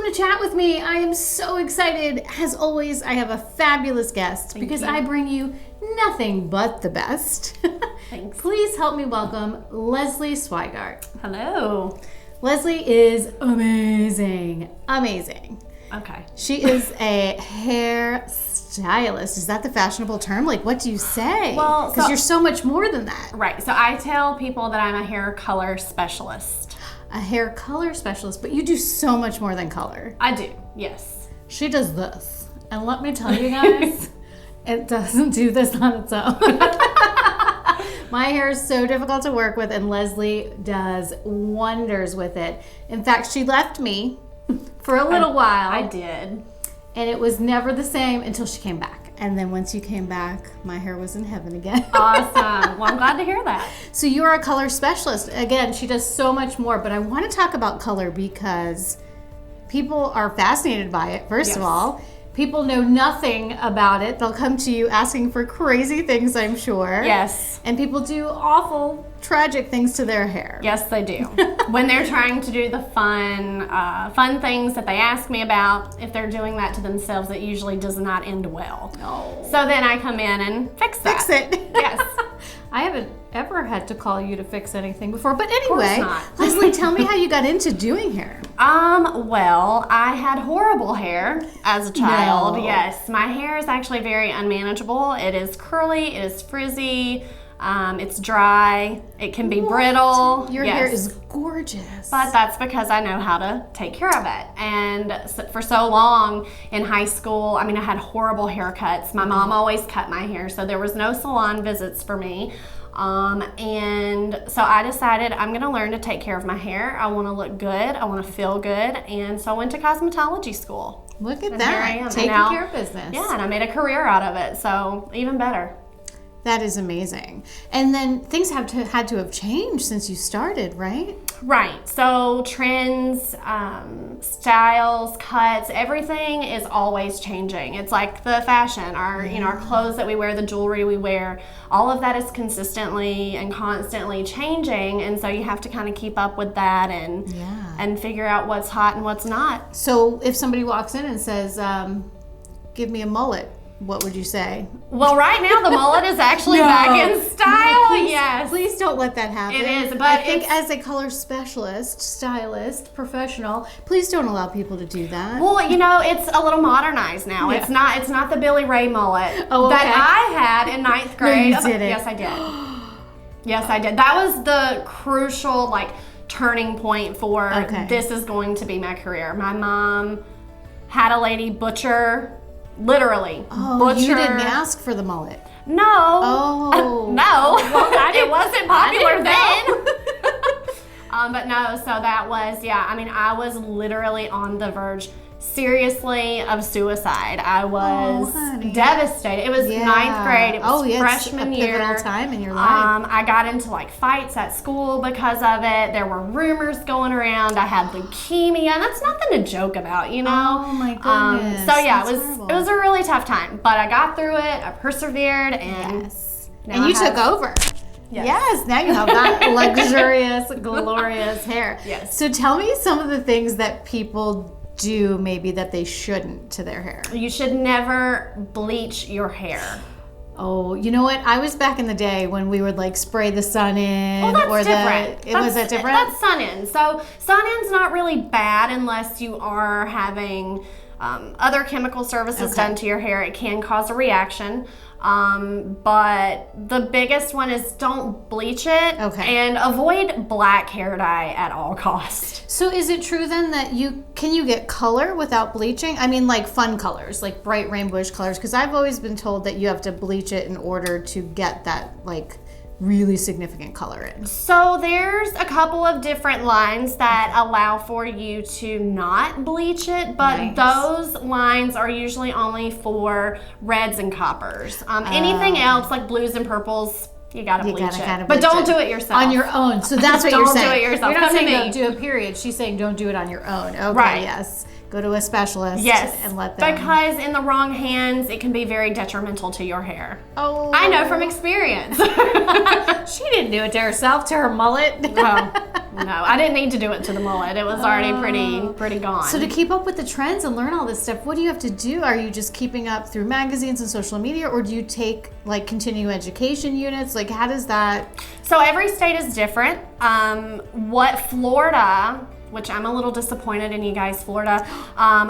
to chat with me. I am so excited. As always, I have a fabulous guest because I bring you nothing but the best. Thanks. Please help me welcome Leslie Swigart. Hello. Leslie is amazing. Amazing. Okay. She is a hair stylist. Is that the fashionable term? Like, what do you say? Well, because you're so much more than that. Right. So I tell people that I'm a hair color specialist. A hair color specialist, but you do so much more than color. I do. Yes. She does this. And let me tell you guys, it doesn't do this on its own. My hair is so difficult to work with, and Leslie does wonders with it. In fact, she left me for a little while. I did. And it was never the same until she came back. And then once you came back, my hair was in heaven again. Awesome. Well, I'm glad to hear that. So you are a color specialist. Again, she does so much more, but I want to talk about color because people are fascinated by it, first of all. People know nothing about it. They'll come to you asking for crazy things, I'm sure. Yes. And people do awful, tragic things to their hair. Yes, they do. When they're trying to do the fun things that they ask me about, if they're doing that to themselves, it usually does not end well. No. So then I come in and fix that. Fix it. Yes. I haven't ever had to call you to fix anything before. But anyway, not. Leslie, tell me how you got into doing hair. Well, I had horrible hair as a child. No. Yes. My hair is actually very unmanageable. It is curly, it is frizzy, it's dry, it can be brittle. Your hair is gorgeous. But that's because I know how to take care of it. And for so long in high school, I had horrible haircuts. My mom always cut my hair, so there was no salon visits for me. And so I decided I'm going to learn to take care of my hair. I want to look good. I want to feel good. And so I went to cosmetology school. Look at And that. here I am. Taking Now, care of business. Yeah, and I made a career out of it. So even better. That is amazing. And then things had to have changed since you started, right? Right. So trends, styles, cuts, everything is always changing. It's like the fashion, our clothes that we wear, the jewelry we wear, all of that is consistently and constantly changing. And so you have to kind of keep up with that and figure out what's hot and what's not. So if somebody walks in and says, give me a mullet, what would you say? Well, right now the mullet is actually back in style. Yes. Please don't let that happen. It is, but I think as a color specialist, stylist, professional, please don't allow people to do that. Well, it's a little modernized now. Yeah. It's not the Billy Ray mullet that I had in 9th grade. No, you didn't. Yes, I did. Yes, I did. That was the crucial turning point for this is going to be my career. My mom had a lady butcher. Literally. Oh, butcher. you didn't ask for the mullet. No. Oh. No. Well, it wasn't popular then. But no, so that was, I was literally on the verge, seriously, of suicide. I was devastated. It was 9th grade. It was freshman year. It's a pivotal time in your life. I got into fights at school because of it. There were rumors going around. I had leukemia. And that's nothing to joke about, Oh my goodness. So yeah, That's it was a really tough time. But I got through it. I persevered, and and you took over. Yes, now you have that luxurious, glorious hair. Yes. So tell me some of the things that people do maybe that they shouldn't to their hair. You should never bleach your hair. Oh, you know what? I was back in the day when we would spray the sun in. Well, that's different. Was that different? That's sun in. So sun in's not really bad unless you are having other chemical services done to your hair. It can cause a reaction. But the biggest one is don't bleach it and avoid black hair dye at all costs. So is it true then that can you get color without bleaching? Fun colors, like bright rainbowish colors, because I've always been told that you have to bleach it in order to get that really significant color in. So there's a couple of different lines that allow for you to not bleach it, but those lines are usually only for reds and coppers. Anything else like blues and purples, you gotta bleach it. But don't do it yourself. On your own. So that's what you're saying. Don't do it yourself. You're not Come to saying me. don't do a period. She's saying don't do it on your own. Okay, right. Yes. Go to a specialist and let them. Because in the wrong hands, it can be very detrimental to your hair. Oh. I know from experience. She didn't do it to herself, to her mullet. Oh. No, I didn't need to do it to the mullet. It was already pretty gone. So to keep up with the trends and learn all this stuff, what do you have to do? Are you just keeping up through magazines and social media, or do you take like continuing education units? Like, how does that? So every state is different. What Florida, which I'm a little disappointed in you guys, Florida.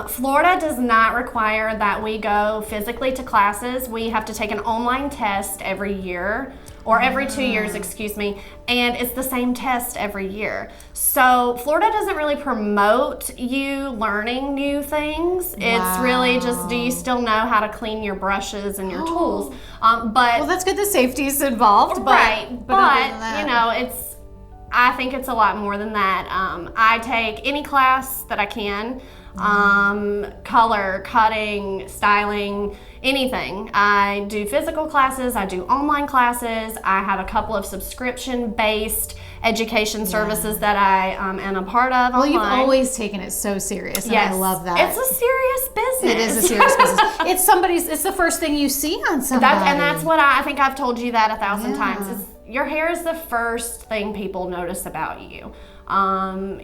Florida does not require that we go physically to classes. We have to take an online test every year, or every 2 years, excuse me, and it's the same test every year. So Florida doesn't really promote you learning new things. It's really just, do you still know how to clean your brushes and your tools? But Well, that's good. The safety's involved, right. But other than that, you know, I think it's a lot more than that. I take any class that I can, color, cutting, styling, anything. I do physical classes, I do online classes, I have a couple of subscription-based education services that I am a part of online. Well, you've always taken it so serious, and I love that. It's a serious business. It is a serious business. It's the first thing you see on somebody. And that's what I think I've told you that 1,000 times. Your hair is the first thing people notice about you.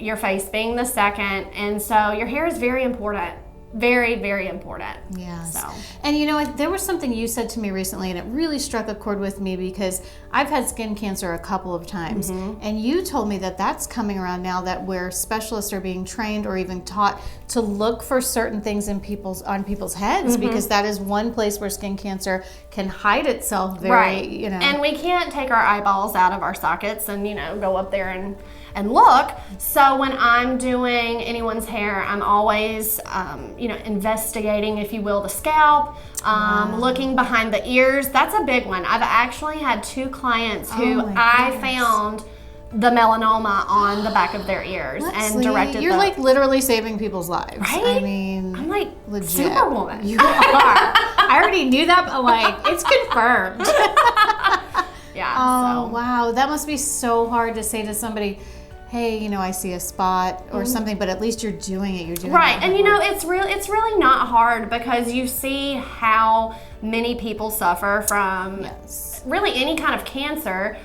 Your face being the second. And so your hair is very important. Very, very important. Yes. So. And you know, there was something you said to me recently, and it really struck a chord with me, because I've had skin cancer a couple of times. And you told me that that's coming around now, that where specialists are being trained or even taught to look for certain things on people's heads, because that is one place where skin cancer can hide itself very, you know. And we can't take our eyeballs out of our sockets and, you know, go up there and look. So when I'm doing anyone's hair, I'm always, you know, investigating, if you will, the scalp, looking behind the ears. That's a big one. I've actually had 2 clients who I found the melanoma on the back of their ears and directed You're like literally saving people's lives. Right? I mean, I'm like legit. Superwoman. You are. I already knew that, but like, it's confirmed. Yeah. Oh, so. wow. That must be so hard to say to somebody, hey, you know, I see a spot or something, but at least you're doing it. You're doing it. Right. And you know, it's really not hard, because you see how many people suffer from really any kind of cancer.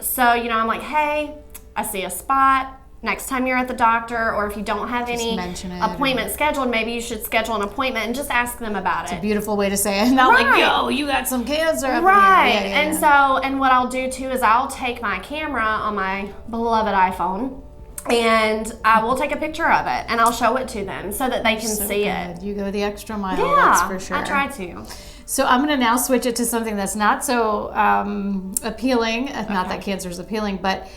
So, you know, I'm like, hey, I see a spot. Next time you're at the doctor, or if you don't have any appointment scheduled, maybe you should schedule an appointment and just ask them about it. It's a beautiful way to say it. Not like, yo, you got some cancer. Right. And so, and what I'll do too is I'll take my camera on my beloved iPhone, and I will take a picture of it, and I'll show it to them so that they can see it. You go the extra mile, that's for sure. I try to. So I'm going to now switch it to something that's not so appealing. Not that cancer is appealing, but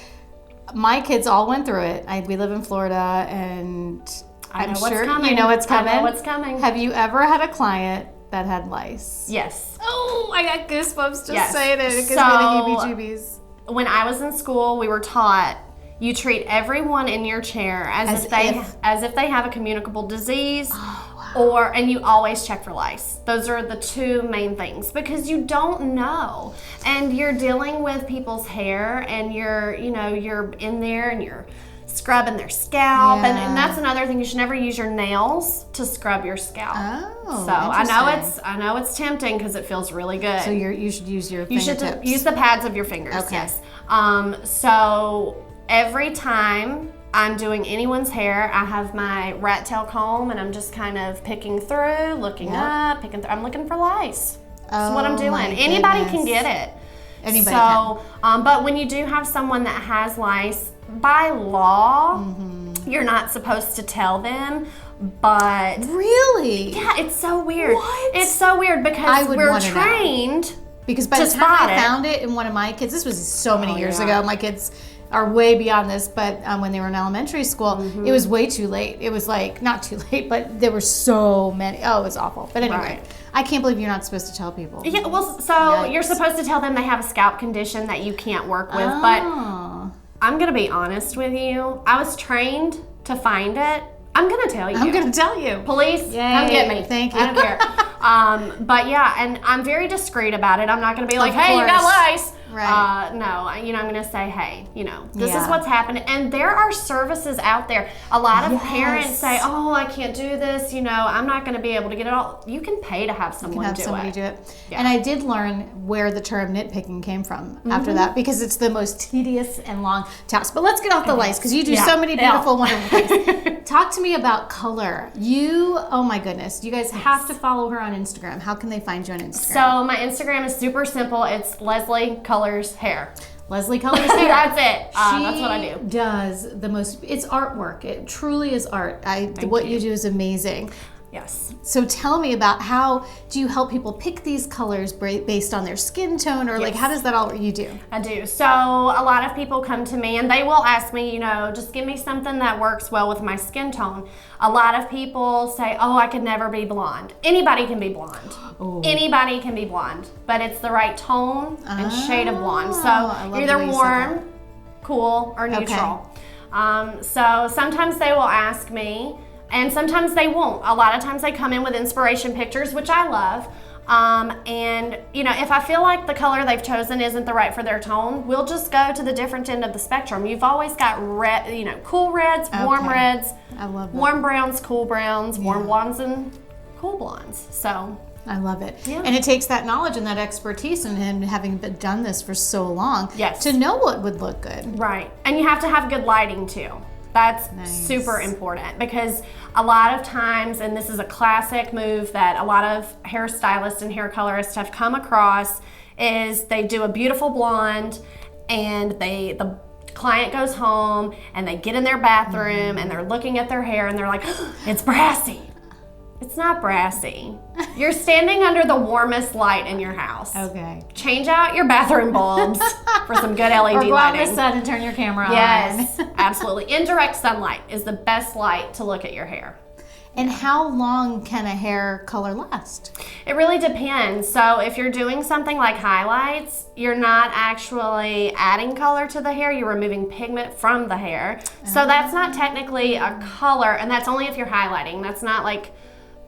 my kids all went through it. We live in Florida, and I'm sure you know what's coming. I know what's coming. Have you ever had a client that had lice? Yes. Oh, I got goosebumps just saying it. It gives me the heebie-jeebies. When I was in school, we were taught you treat everyone in your chair as if they have a communicable disease. And you always check for lice. Those are the 2 main things, because you don't know, and you're dealing with people's hair, and you're in there and you're scrubbing their scalp, and that's another thing. You should never use your nails to scrub your scalp. Oh, so I know it's tempting because it feels really good. So you should use your fingertips. You should use the pads of your fingers. Okay. Yes. So every time I'm doing anyone's hair, I have my rat tail comb, and I'm just kind of picking through, looking up, picking through. I'm looking for lice. That's what I'm doing. Anybody can get it. Anybody can. But when you do have someone that has lice, by law, you're not supposed to tell them. But really, yeah, it's so weird. What? It's so weird because we're trained. Because by the time I found it in one of my kids, this was so many years ago. My kids are way beyond this, but when they were in elementary school, it was way too late. It was like, not too late, but there were so many. Oh, it was awful. But anyway, I can't believe you're not supposed to tell people. Yeah, well, so you're supposed to tell them they have a scalp condition that you can't work with, but I'm going to be honest with you. I was trained to find it. I'm going to tell you. I'm going to tell you. Police, come get me. Thank you. I don't care. But yeah, and I'm very discreet about it. I'm not going to be like, hey, you got lice. Right. No, I'm going to say, hey, this is Yeah. what's happening. And there are services out there. A lot of Yes. parents say, oh, I can't do this. I'm not going to be able to get it all. You can pay to have someone do it. And I did learn where the term nitpicking came from after that, because it's the most tedious and long task. But let's get off the lice, because you do so many beautiful, wonderful things. Talk to me about color. Oh my goodness, you guys have to follow her on Instagram. How can they find you on Instagram? So my Instagram is super simple. It's Leslie Colors Hair. Leslie Colors Hair. That's it. That's what I do. Does the most. It's artwork. It truly is art. What you do is amazing. Yes. So tell me about, how do you help people pick these colors based on their skin tone, or like how does that all work? You do? I do. So a lot of people come to me and they will ask me, just give me something that works well with my skin tone. A lot of people say, oh, I could never be blonde. Anybody can be blonde. Ooh. Anybody can be blonde, but it's the right tone and shade of blonde. So you're either warm, cool, or neutral. Okay. So sometimes they will ask me, and sometimes they won't. A lot of times they come in with inspiration pictures, which I love. And if I feel like the color they've chosen isn't the right for their tone, we'll just go to the different end of the spectrum. You've always got red, cool reds, warm reds, I love that. Warm browns, cool browns, warm blondes, and cool blondes. So I love it. Yeah. And it takes that knowledge and that expertise, and him having done this for so long, to know what would look good. Right. And you have to have good lighting too. That's super important, because a lot of times, and this is a classic move that a lot of hairstylists and hair colorists have come across, is they do a beautiful blonde and the client goes home and they get in their bathroom and they're looking at their hair and they're like, oh, it's brassy. It's not brassy. You're standing under the warmest light in your house. Okay. Change out your bathroom bulbs for some good LED lighting. Or go out in the sun and turn your camera on. Yes, absolutely. Indirect sunlight is the best light to look at your hair. And how long can a hair color last? It really depends. So if you're doing something like highlights, you're not actually adding color to the hair, you're removing pigment from the hair. So that's not technically a color, and that's only if you're highlighting. That's not like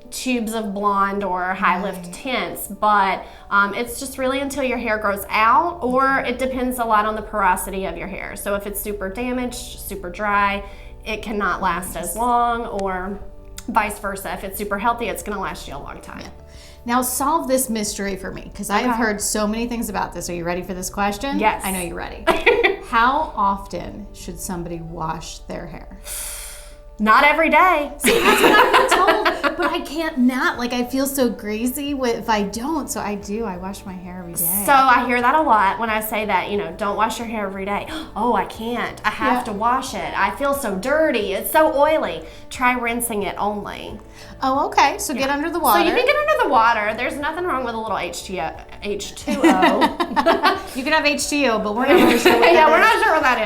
tubes of blonde or high lift tints, but it's just really until your hair grows out, or it depends a lot on the porosity of your hair. So if it's super damaged, super dry, it cannot last as long, or vice versa. If it's super healthy, it's going to last you a long time. Now solve this mystery for me, because I have heard so many things about this. Are you ready for this question? Yes. I know you're ready. How often should somebody wash their hair? Not every day. See, that's what I've been told, but I can't not. Like, I feel so greasy if I don't. So I do. I wash my hair every day. So I hear that a lot when I say that, don't wash your hair every day. Oh, I can't. I have to wash it. I feel so dirty. It's so oily. Try rinsing it only. Oh, okay. So get under the water. So you can get under the water. There's nothing wrong with a little H2O. You can have H2O, but we're not really sure what that we're not sure what that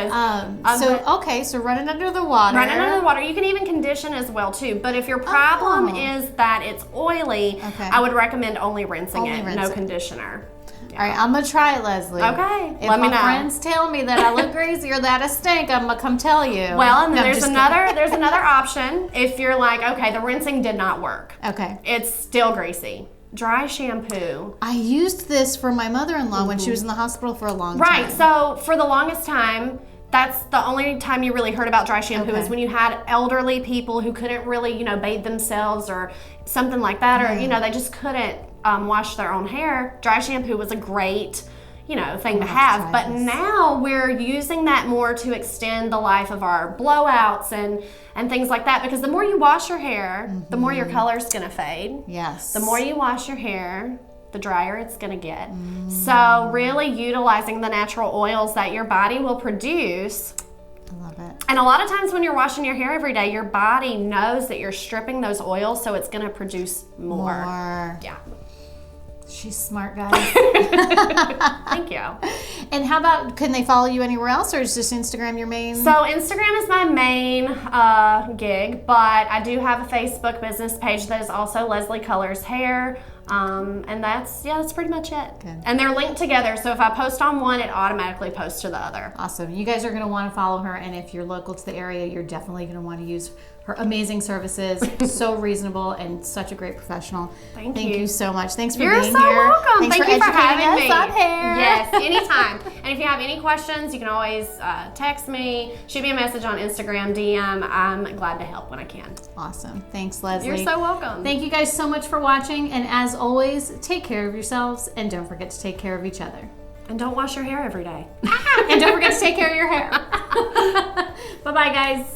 is. So run it under the water. Run it under the water. You can even condition as well too. But if your problem is that it's oily, I would recommend only rinsing it, no conditioner. All right, I'm gonna try it, Leslie. Okay, if let me know. If my friends tell me that I look greasy or that I stink, I'm gonna come tell you. Well, and there's another option. If you're like, okay, the rinsing did not work. Okay. It's still greasy. Dry shampoo. I used this for my mother-in-law when she was in the hospital for a long time. Right. So for the longest time, that's the only time you really heard about dry shampoo is when you had elderly people who couldn't really, bathe themselves or something like that, or they just couldn't wash their own hair. Dry shampoo was a great, thing to have. But now we're using that more to extend the life of our blowouts and things like that, because the more you wash your hair, the more your color's gonna fade. Yes. The more you wash your hair, the drier it's gonna get. So really utilizing the natural oils that your body will produce. I love it. And a lot of times when you're washing your hair every day, your body knows that you're stripping those oils, so it's gonna produce more. Yeah. She's smart, guys. Thank you. And how about, can they follow you anywhere else, or is just Instagram your main? So Instagram is my main gig, but I do have a Facebook business page that is also Leslie Colors Hair. And that's pretty much it. Good. And they're linked together, so if I post on one, it automatically posts to the other. Awesome. You guys are going to want to follow her, and if you're local to the area, you're definitely going to want to use her amazing services. So reasonable and such a great professional. Thank you. you So much. Thanks for You're being so here. welcome. Thanks Thank you for educating having me. us on hair. Yes, anytime. And if you have any questions, you can always text me, shoot me a message on Instagram, DM. I'm glad to help when I can. Awesome. Thanks, Leslie. You're so welcome. Thank you guys so much for watching. And as always, take care of yourselves and don't forget to take care of each other. And don't wash your hair every day. And don't forget to take care of your hair. Bye-bye, guys.